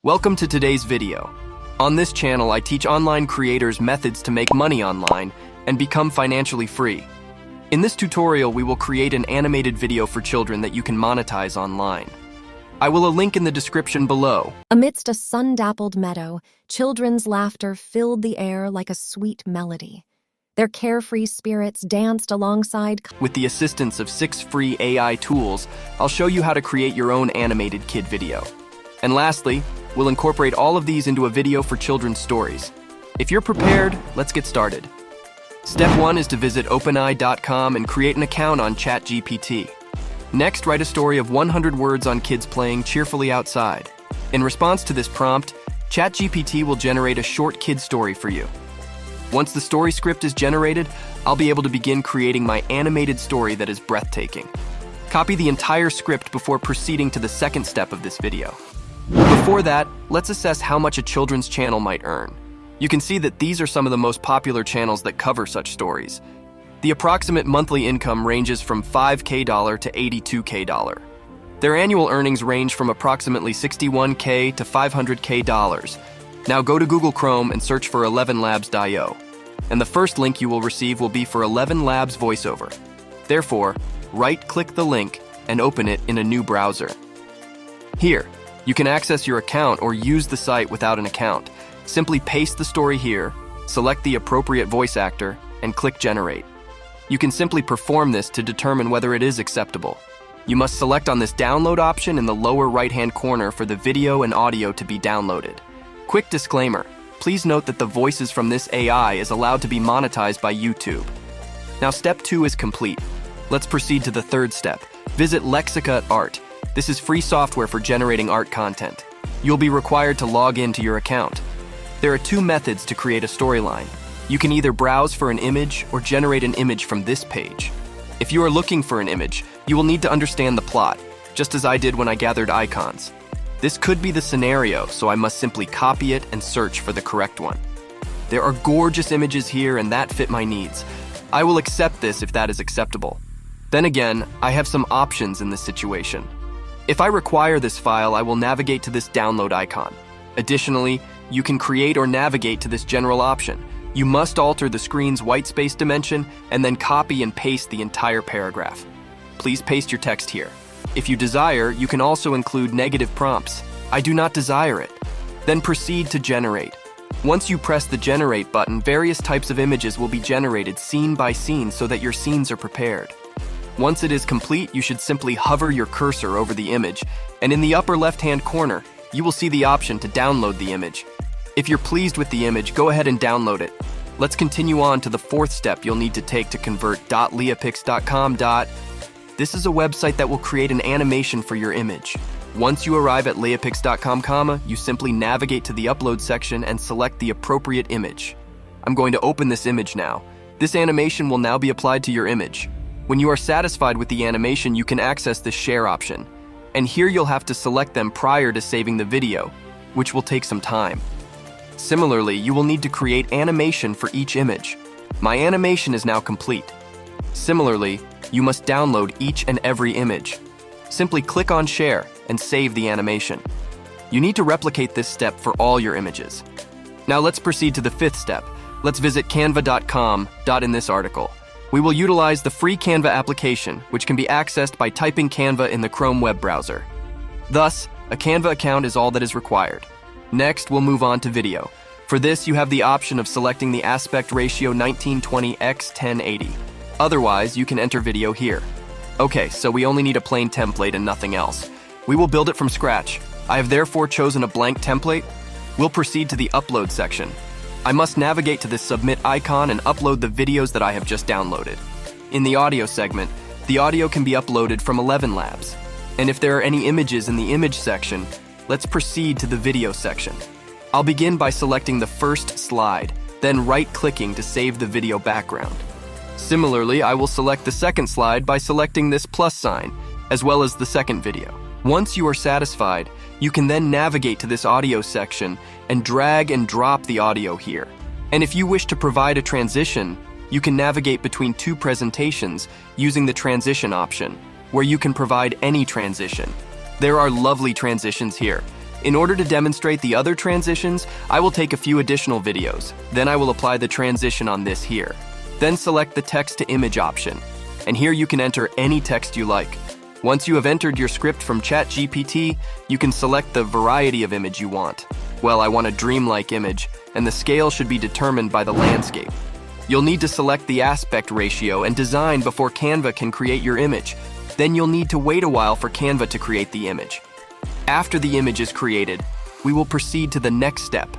Welcome to today's video. On this channel, I teach online creators methods to make money online and become financially free. In this tutorial, we will create an animated video for children that you can monetize online. I will link in the description below. Amidst a sun-dappled meadow, children's laughter filled the air like a sweet melody. Their carefree spirits danced alongside. With the assistance of 6 free AI tools, I'll show you how to create your own animated kid video. And lastly, we'll incorporate all of these into a video for children's stories. If you're prepared, let's get started. Step 1 is to visit openai.com and create an account on ChatGPT. Next, write a story of 100 words on kids playing cheerfully outside. In response to this prompt, ChatGPT will generate a short kid story for you. Once the story script is generated, I'll be able to begin creating my animated story that is breathtaking. Copy the entire script before proceeding to the second step of this video. Before that, let's assess how much a children's channel might earn. You can see that these are some of the most popular channels that cover such stories. The approximate monthly income ranges from $5K to $82K. Their annual earnings range from approximately $61K to $500K. Now go to Google Chrome and search for 11labs.io. And the first link you will receive will be for 11 Labs VoiceOver. Therefore, right-click the link and open it in a new browser. Here, you can access your account or use the site without an account. Simply paste the story here, select the appropriate voice actor, and click Generate. You can simply perform this to determine whether it is acceptable. You must select on this download option in the lower right-hand corner for the video and audio to be downloaded. Quick disclaimer, please note that the voices from this AI is allowed to be monetized by YouTube. Now step 2 is complete. Let's proceed to the third step. Visit Lexica Art. This is free software for generating art content. You'll be required to log into your account. There are 2 methods to create a storyline. You can either browse for an image or generate an image from this page. If you are looking for an image, you will need to understand the plot, just as I did when I gathered icons. This could be the scenario, so I must simply copy it and search for the correct one. There are gorgeous images here and that fit my needs. I will accept this if that is acceptable. Then again, I have some options in this situation. If I require this file, I will navigate to this download icon. Additionally, you can create or navigate to this general option. You must alter the screen's white space dimension and then copy and paste the entire paragraph. Please paste your text here. If you desire, you can also include negative prompts. I do not desire it. Then proceed to generate. Once you press the generate button, various types of images will be generated scene by scene so that your scenes are prepared. Once it is complete, you should simply hover your cursor over the image, and in the upper left-hand corner, you will see the option to download the image. If you're pleased with the image, go ahead and download it. Let's continue on to the fourth step you'll need to take to convert .leapix.com. This is a website that will create an animation for your image. Once you arrive at leapix.com, you simply navigate to the upload section and select the appropriate image. I'm going to open this image now. This animation will now be applied to your image. When you are satisfied with the animation, you can access the share option. And here you'll have to select them prior to saving the video, which will take some time. Similarly, you will need to create animation for each image. My animation is now complete. Similarly, you must download each and every image. Simply click on Share and save the animation. You need to replicate this step for all your images. Now let's proceed to the fifth step. Let's visit canva.com. In this article, we will utilize the free Canva application, which can be accessed by typing Canva in the Chrome web browser. Thus, a Canva account is all that is required. Next, we'll move on to video. For this, you have the option of selecting the aspect ratio 1920 x 1080. Otherwise, you can enter video here. Okay, so we only need a plain template and nothing else. We will build it from scratch. I have therefore chosen a blank template. We'll proceed to the upload section. I must navigate to this submit icon and upload the videos that I have just downloaded. In the audio segment, the audio can be uploaded from 11 Labs. And if there are any images in the image section, let's proceed to the video section. I'll begin by selecting the first slide, then right-clicking to save the video background. Similarly, I will select the second slide by selecting this plus sign, as well as the second video. Once you are satisfied, you can then navigate to this audio section and drag and drop the audio here. And if you wish to provide a transition, you can navigate between 2 presentations using the transition option, where you can provide any transition. There are lovely transitions here. In order to demonstrate the other transitions, I will take a few additional videos. Then I will apply the transition on this here. Then select the text to image option. And here you can enter any text you like. Once you have entered your script from ChatGPT, you can select the variety of image you want. Well, I want a dreamlike image, and the scale should be determined by the landscape. You'll need to select the aspect ratio and design before Canva can create your image. Then you'll need to wait a while for Canva to create the image. After the image is created, we will proceed to the next step.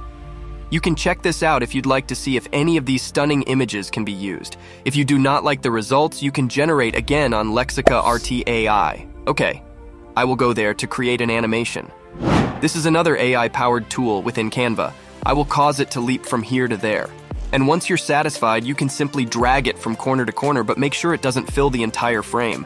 You can check this out if you'd like to see if any of these stunning images can be used. If you do not like the results, you can generate again on Lexica RT-AI. Okay, I will go there to create an animation. This is another AI-powered tool within Canva. I will cause it to leap from here to there. And once you're satisfied, you can simply drag it from corner to corner, but make sure it doesn't fill the entire frame.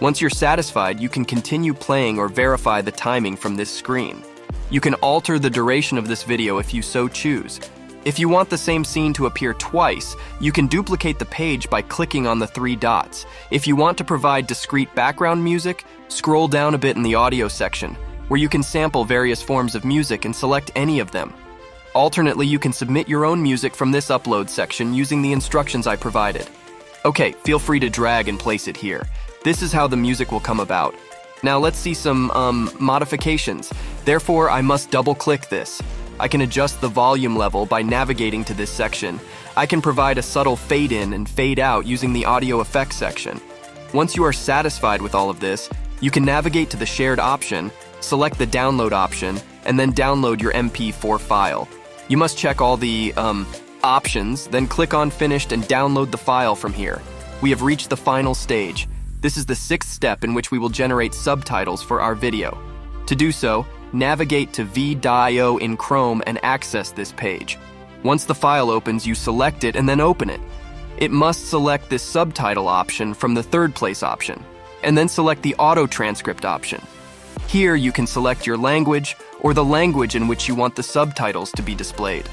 Once you're satisfied, you can continue playing or verify the timing from this screen. You can alter the duration of this video if you so choose. If you want the same scene to appear twice, you can duplicate the page by clicking on the 3 dots. If you want to provide discrete background music, scroll down a bit in the audio section, where you can sample various forms of music and select any of them. Alternately, you can submit your own music from this upload section using the instructions I provided. Okay, feel free to drag and place it here. This is how the music will come about. Now let's see some modifications. Therefore, I must double-click this. I can adjust the volume level by navigating to this section. I can provide a subtle fade in and fade out using the audio effects section. Once you are satisfied with all of this, you can navigate to the shared option, select the download option, and then download your MP4 file. You must check all the options, then click on finished and download the file from here. We have reached the final stage. This is the 6th step in which we will generate subtitles for our video. To do so, navigate to v.io in Chrome and access this page. Once the file opens, you select it and then open it. It must select this subtitle option from the 3rd place option, and then select the auto transcript option. Here you can select your language or the language in which you want the subtitles to be displayed.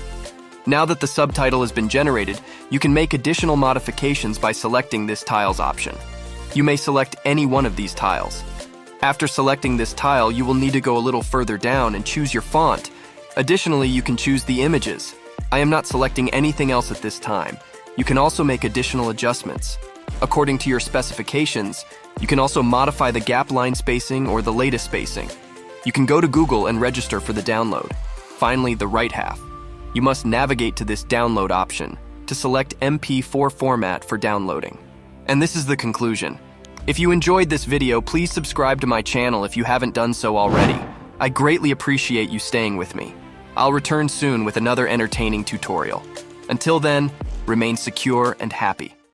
Now that the subtitle has been generated, you can make additional modifications by selecting this tiles option. You may select any one of these tiles. After selecting this tile, you will need to go a little further down and choose your font. Additionally, you can choose the images. I am not selecting anything else at this time. You can also make additional adjustments. According to your specifications, you can also modify the gap line spacing or the latest spacing. You can go to Google and register for the download. Finally, the right half. You must navigate to this download option to select MP4 format for downloading. And this is the conclusion. If you enjoyed this video, please subscribe to my channel if you haven't done so already. I greatly appreciate you staying with me. I'll return soon with another entertaining tutorial. Until then, remain secure and happy.